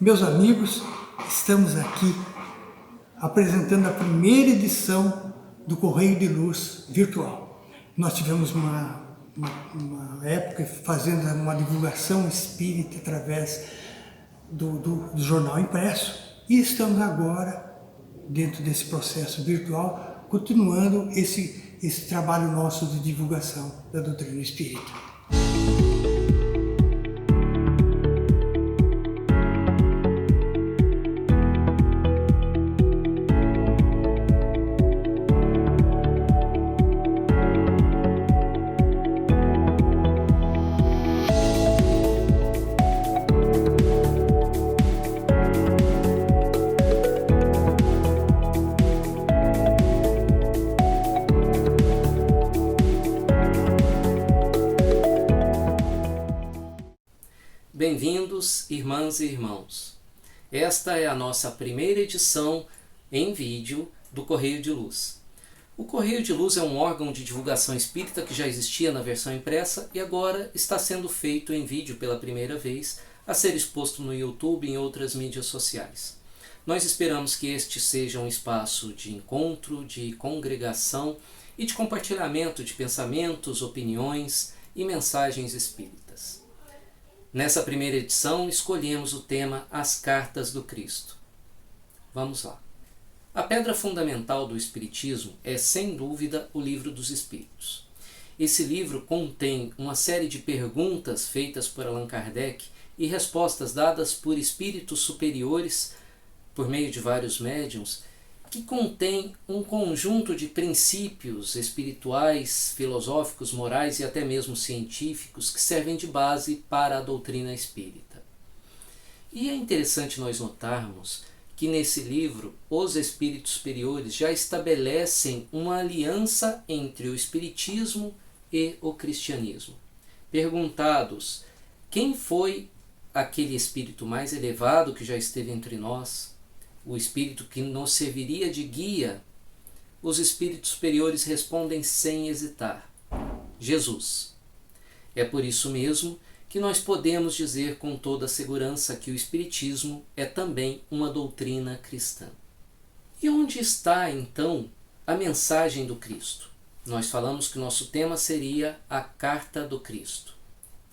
Meus amigos, estamos aqui apresentando a primeira edição do Correio de Luz virtual. Nós tivemos uma época fazendo uma divulgação espírita através do jornal impresso e estamos agora, dentro desse processo virtual, continuando esse trabalho nosso de divulgação da doutrina espírita. Bem-vindos, irmãs e irmãos. Esta é a nossa primeira edição em vídeo do Correio de Luz. O Correio de Luz é um órgão de divulgação espírita que já existia na versão impressa e agora está sendo feito em vídeo pela primeira vez, a ser exposto no YouTube e em outras mídias sociais. Nós esperamos que este seja um espaço de encontro, de congregação e de compartilhamento de pensamentos, opiniões e mensagens espíritas. Nessa primeira edição, escolhemos o tema As Cartas do Cristo. Vamos lá. A pedra fundamental do Espiritismo é, sem dúvida, o Livro dos Espíritos. Esse livro contém uma série de perguntas feitas por Allan Kardec e respostas dadas por espíritos superiores, por meio de vários médiuns, que contém um conjunto de princípios espirituais, filosóficos, morais e até mesmo científicos que servem de base para a doutrina espírita. E é interessante nós notarmos que nesse livro os espíritos superiores já estabelecem uma aliança entre o espiritismo e o cristianismo. Perguntados quem foi aquele espírito mais elevado que já esteve entre nós, o espírito que nos serviria de guia, os espíritos superiores respondem sem hesitar: Jesus. É por isso mesmo que nós podemos dizer com toda a segurança que o Espiritismo é também uma doutrina cristã. E onde está, então, a mensagem do Cristo? Nós falamos que nosso tema seria a Carta do Cristo.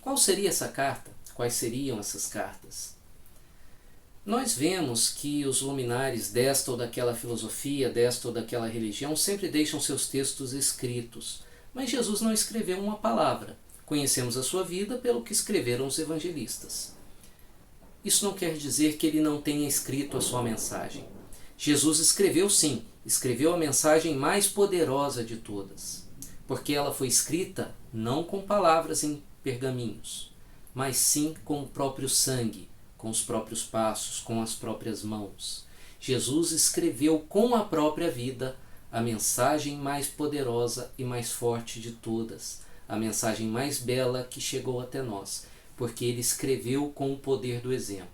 Qual seria essa carta? Quais seriam essas cartas? Nós vemos que os luminares desta ou daquela filosofia, desta ou daquela religião, sempre deixam seus textos escritos. Mas Jesus não escreveu uma palavra. Conhecemos a sua vida pelo que escreveram os evangelistas. Isso não quer dizer que ele não tenha escrito a sua mensagem. Jesus escreveu sim, escreveu a mensagem mais poderosa de todas. Porque ela foi escrita não com palavras em pergaminhos, mas sim com o próprio sangue, com os próprios passos, com as próprias mãos. Jesus escreveu com a própria vida a mensagem mais poderosa e mais forte de todas, a mensagem mais bela que chegou até nós, porque ele escreveu com o poder do exemplo.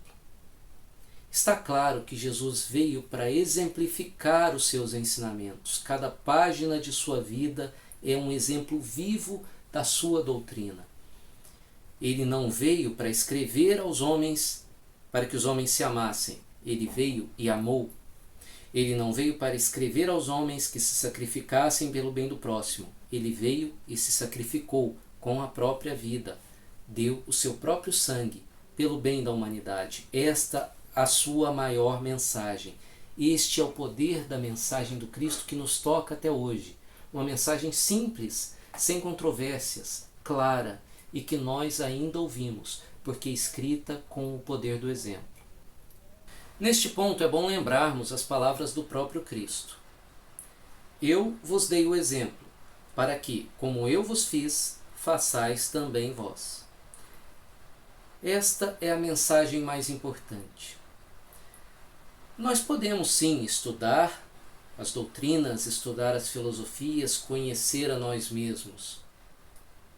Está claro que Jesus veio para exemplificar os seus ensinamentos. Cada página de sua vida é um exemplo vivo da sua doutrina. Ele não veio para escrever aos homens para que os homens se amassem. Ele veio e amou. Ele não veio para escrever aos homens que se sacrificassem pelo bem do próximo. Ele veio e se sacrificou com a própria vida. Deu o seu próprio sangue pelo bem da humanidade. Esta a sua maior mensagem. Este é o poder da mensagem do Cristo que nos toca até hoje. Uma mensagem simples, sem controvérsias, clara e que nós ainda ouvimos, porque é escrita com o poder do exemplo. Neste ponto é bom lembrarmos as palavras do próprio Cristo. Eu vos dei o exemplo, para que, como eu vos fiz, façais também vós. Esta é a mensagem mais importante. Nós podemos sim estudar as doutrinas, estudar as filosofias, conhecer a nós mesmos.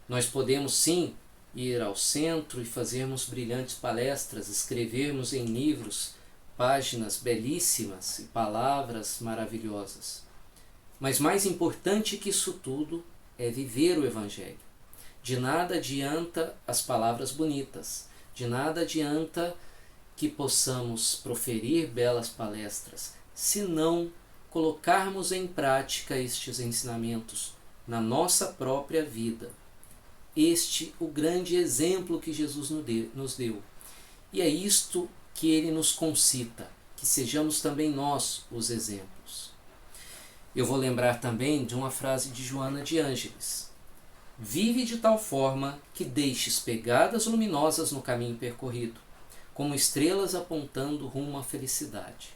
Nós podemos sim ir ao centro e fazermos brilhantes palestras, escrevermos em livros páginas belíssimas e palavras maravilhosas. Mas mais importante que isso tudo é viver o Evangelho. De nada adianta as palavras bonitas, de nada adianta que possamos proferir belas palestras, se não colocarmos em prática estes ensinamentos na nossa própria vida. Este o grande exemplo que Jesus nos deu. E é isto que ele nos concita, que sejamos também nós os exemplos. Eu vou lembrar também de uma frase de Joana de Ângeles: vive de tal forma que deixes pegadas luminosas no caminho percorrido, como estrelas apontando rumo à felicidade.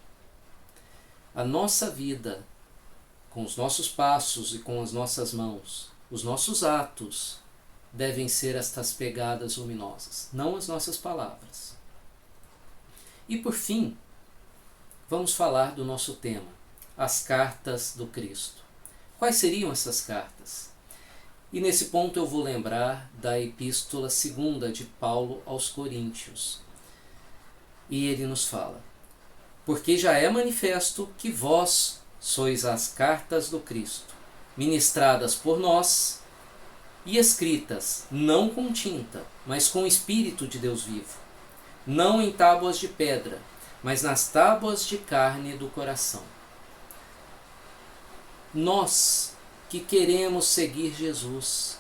A nossa vida, com os nossos passos e com as nossas mãos, os nossos atos, devem ser estas pegadas luminosas, não as nossas palavras. E por fim, vamos falar do nosso tema, as cartas do Cristo. Quais seriam essas cartas? E nesse ponto eu vou lembrar da Epístola 2 de Paulo aos Coríntios. E ele nos fala: porque já é manifesto que vós sois as cartas do Cristo, ministradas por nós e escritas, não com tinta, mas com o Espírito de Deus vivo, não em tábuas de pedra, mas nas tábuas de carne do coração. Nós que queremos seguir Jesus,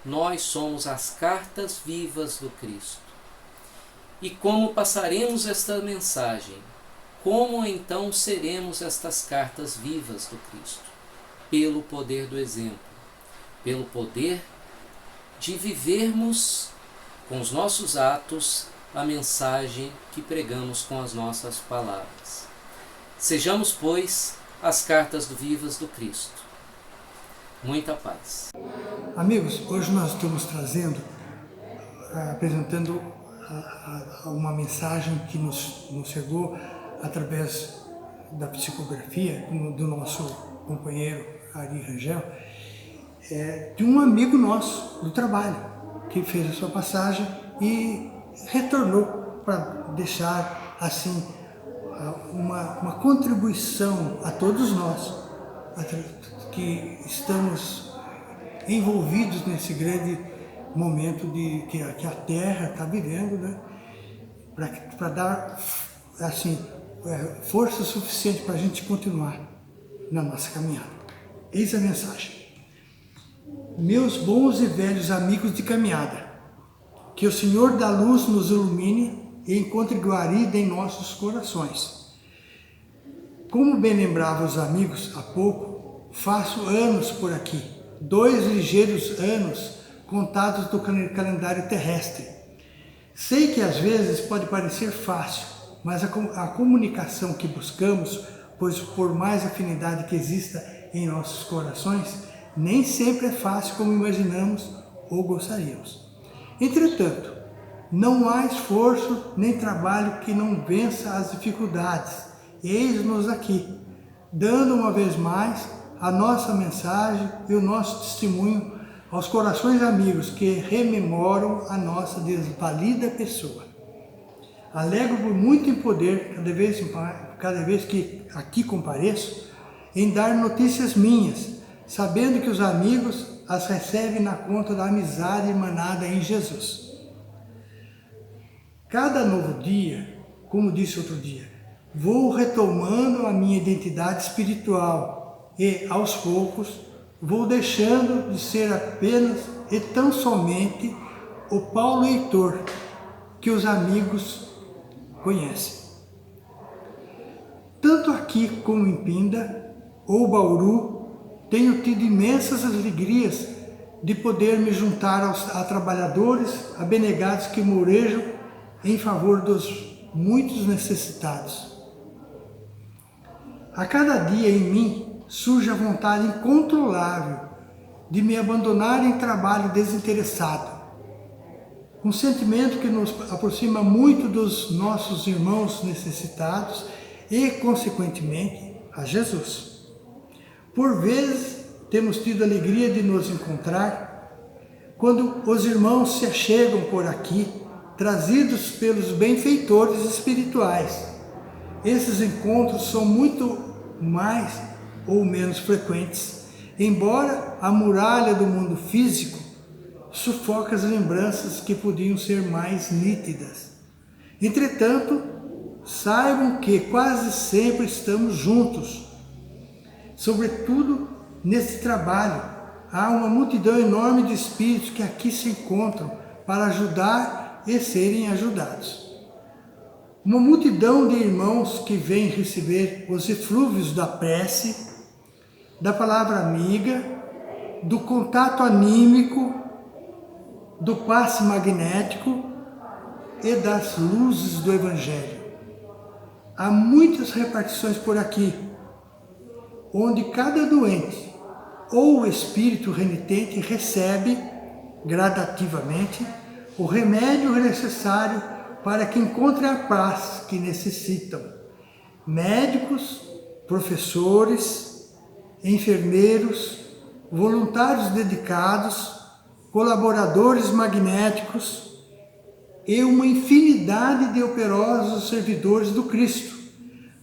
nós somos as cartas vivas do Cristo. E como passaremos esta mensagem? Como então seremos estas cartas vivas do Cristo? Pelo poder do exemplo, pelo poder de vivermos com os nossos atos a mensagem que pregamos com as nossas palavras. Sejamos, pois, as cartas vivas do Cristo. Muita paz. Amigos, hoje nós estamos apresentando uma mensagem que nos chegou através da psicografia do nosso companheiro Ari Rangel, de um amigo nosso do trabalho, que fez a sua passagem e retornou para deixar assim uma contribuição a todos nós que estamos envolvidos nesse grande momento que a Terra está vivendo, né? Para dar assim, força suficiente para a gente continuar na nossa caminhada. Eis a mensagem. Meus bons e velhos amigos de caminhada, que o Senhor da Luz nos ilumine e encontre guarida em nossos corações. Como bem lembrava os amigos há pouco, faço anos por aqui, 2 ligeiros anos contados do calendário terrestre. Sei que às vezes pode parecer fácil, mas a comunicação que buscamos, pois por mais afinidade que exista em nossos corações, nem sempre é fácil como imaginamos ou gostaríamos. Entretanto, não há esforço nem trabalho que não vença as dificuldades. Eis-nos aqui, dando uma vez mais a nossa mensagem e o nosso testemunho aos corações amigos que rememoram a nossa desvalida pessoa. Alegro-me muito em poder, cada vez que aqui compareço, em dar notícias minhas, sabendo que os amigos as recebem na conta da amizade emanada em Jesus. Cada novo dia, como disse outro dia, vou retomando a minha identidade espiritual e, aos poucos, vou deixando de ser apenas e tão somente o Paulo Heitor que os amigos conhecem. Tanto aqui como em Pinda ou Bauru, tenho tido imensas alegrias de poder me juntar a trabalhadores abnegados que morejam em favor dos muitos necessitados. A cada dia em mim surge a vontade incontrolável de me abandonar em trabalho desinteressado. Um sentimento que nos aproxima muito dos nossos irmãos necessitados e, consequentemente, a Jesus. Por vezes, temos tido a alegria de nos encontrar quando os irmãos se achegam por aqui, trazidos pelos benfeitores espirituais. Esses encontros são muito mais ou menos frequentes, embora a muralha do mundo físico sufoque as lembranças que podiam ser mais nítidas. Entretanto, saibam que quase sempre estamos juntos, sobretudo nesse trabalho. Há uma multidão enorme de espíritos que aqui se encontram para ajudar e serem ajudados. Uma multidão de irmãos que vêm receber os eflúvios da prece, da palavra amiga, do contato anímico, do passe magnético e das luzes do Evangelho. Há muitas repartições por aqui, onde cada doente ou espírito renitente recebe gradativamente o remédio necessário para que encontre a paz que necessitam. Médicos, professores, enfermeiros, voluntários dedicados, colaboradores magnéticos e uma infinidade de operosos servidores do Cristo.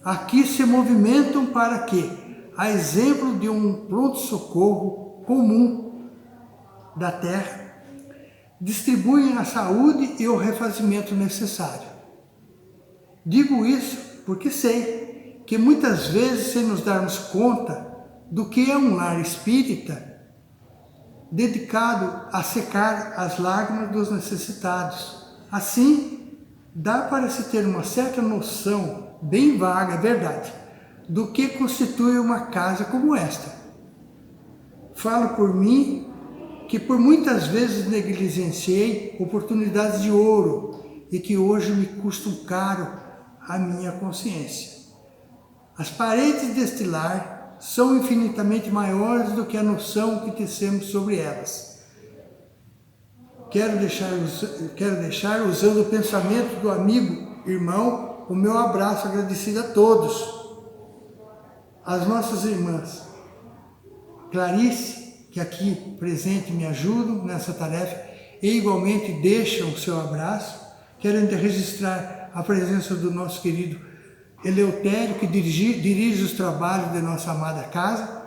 Aqui se movimentam para que, a exemplo de um pronto-socorro comum da Terra, distribuem a saúde e o refazimento necessário. Digo isso porque sei que muitas vezes, sem nos darmos conta do que é um lar espírita, dedicado a secar as lágrimas dos necessitados. Assim, dá para se ter uma certa noção, bem vaga, é verdade, do que constitui uma casa como esta. Falo por mim, que por muitas vezes negligenciei oportunidades de ouro e que hoje me custam caro a minha consciência. As paredes deste lar são infinitamente maiores do que a noção que tecemos sobre elas. Quero deixar usando o pensamento do amigo, irmão, o meu abraço agradecido a todos. As nossas irmãs Clarice, que aqui presente me ajudam nessa tarefa e igualmente deixam o seu abraço. Quero ainda registrar a presença do nosso querido Eleutério, que dirige os trabalhos de nossa amada casa.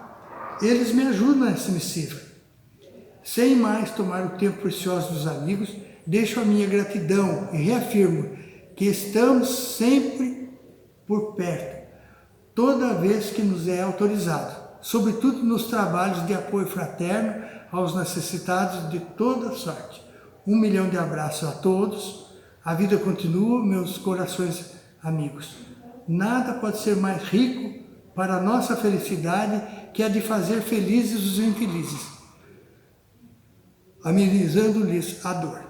Eles me ajudam nessa missiva. Sem mais tomar o tempo precioso dos amigos, deixo a minha gratidão e reafirmo que estamos sempre por perto, toda vez que nos é autorizado, sobretudo nos trabalhos de apoio fraterno aos necessitados de toda sorte. 1 milhão de abraços a todos. A vida continua, meus corações amigos. Nada pode ser mais rico para a nossa felicidade que a de fazer felizes os infelizes, amenizando-lhes a dor.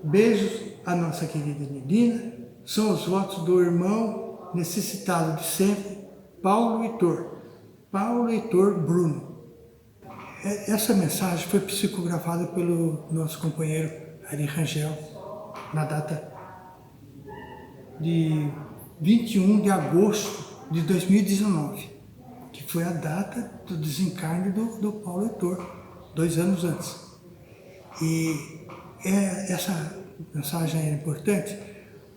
Beijos à nossa querida Nidina. São os votos do irmão necessitado de sempre, Paulo Heitor Bruno. Essa mensagem foi psicografada pelo nosso companheiro Ari Rangel na data de 21 de agosto de 2019, que foi a data do desencarne do Paulo Heitor, 2 anos antes. E essa mensagem é importante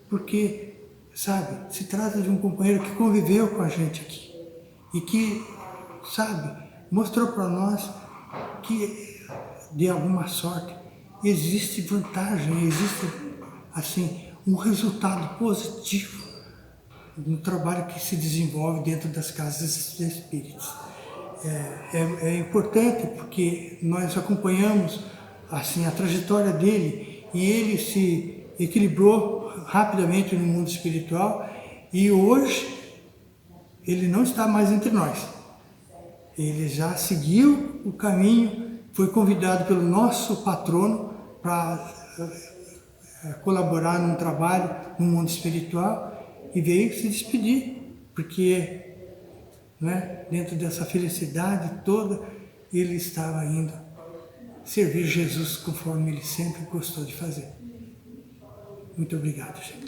porque, sabe, se trata de um companheiro que conviveu com a gente aqui e que, sabe, mostrou para nós que, de alguma sorte, existe vantagem, existe, assim, um resultado positivo no trabalho que se desenvolve dentro das casas espíritas. É importante porque nós acompanhamos, assim, a trajetória dele e ele se equilibrou rapidamente no mundo espiritual e hoje ele não está mais entre nós. Ele já seguiu o caminho, foi convidado pelo nosso patrono para colaborar num trabalho no mundo espiritual e veio se despedir, porque, né, dentro dessa felicidade toda, ele estava indo servir Jesus conforme ele sempre gostou de fazer. Muito obrigado, gente.